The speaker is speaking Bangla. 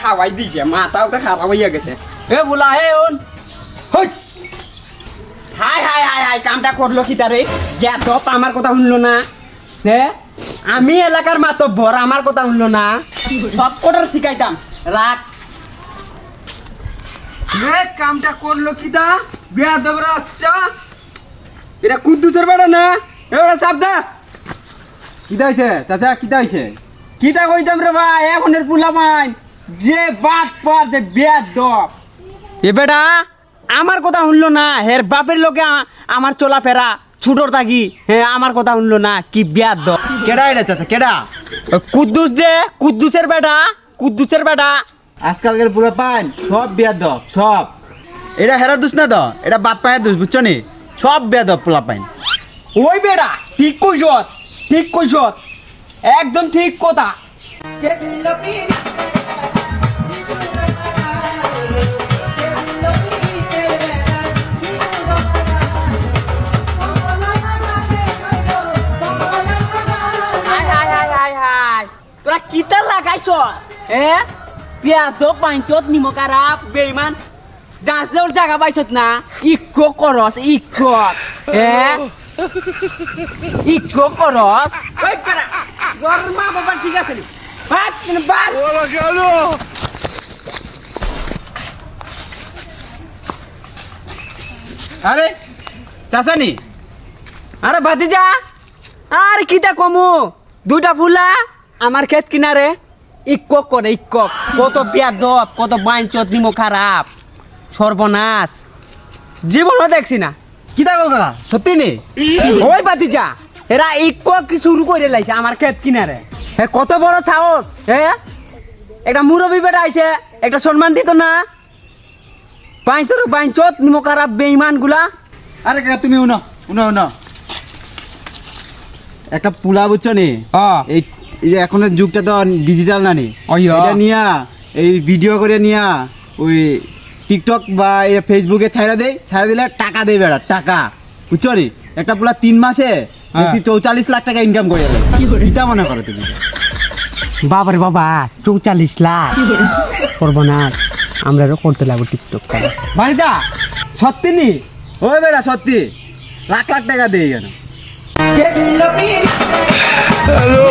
হাওয়াই দিছে মাথাও তো খারাপ হইয়া গেছে এ বুলা হে ওন হই হাই হাই হাই হাই কামটা করলো কি তারে গ্যাস অফ আমার কথা শুনলো না হে আমি এলাকার মাতব্বর আমার কথা শুনলো না সব কোটার শিখাইতাম রাখ এ কামটা করলো কি দা বিয়া দবরা আচ্ছা এটা কুদ্দুসের বেড়া না এবারে সাবদা কিতা হইছে চাচা কিতা হইছে কিটা কইতাম রে ভাই এখনের পুলা মাইন যে বাট পার দে বিয়া দব এ বেটা আমার কথা শুনলো না হের বাপের লোকে আমার চলাফেরা ছুটোর থাকি হ্যাঁ আমার কথা শুনলো না কি বিয়া দব কেডা এটা চাচা কেডা কুদ্দুস দে কুদ্দুসের বেটা আজকালকার পুরো পান সব বিয়ার দব সব এটা হেরার দোষ না তো এটা বাপ পায়ের দোষ বুঝছো নি সব বিয়ার দব পোলা পাইন ওই বেটা ঠিক কইছত একদম ঠিক কথা তোরা কিতা লাগাইছ পেঁয়াজ পাঁচত নিমখ খারাপ বেইমান গাছ দেওয়ার জায়গা পাইছত না ইকো করস ইকো করস মা বাবা ঠিক আছে আরে চাচা নি আরে ভাতিজা আর কিতা কমু দুটা ফুলা আমার ক্ষেত কিনারে ইকক করে ইকক কত পেঁয়াজ কত বাইঞ্চত নিমখ খারাপ সর্বনাশ জীবনও দেখছি না কিতা গো কাকা সত্যি নি ওই ভাতিজা এরা ইকক শুরু করে লাইছে আমার ক্ষেত কিনারে কত বড় সাহস একটা মুরব্বী বেটা আইছে একটা সম্মান দিত না বাইঞ্চত নিমখ খারাপ বেইমান গুলা আরে কাকা তুমি উনো একটা পুলা বুঝছো নি এই যে এখনের যুগটা তো ডিজিটাল না নি এটা নিয়া এই ভিডিও করে নিয়া ওই টিকটক বা ফেসবুকে ছাইড়া দিলে টাকা দেয় বেড়া টাকা বুঝছো নি একটা পুলা 3 মাসে 44 লাখ টাকা ইনকাম করে এটা মনে করো তুমি বাবারে বাবা 44 লাখ সর্বনাশ আমরাও করতে লাগবো টিকটক ভাইদা সত্যি নি ওই বেড়া সত্যি লাখ লাখ টাকা দেয় কেন Halo.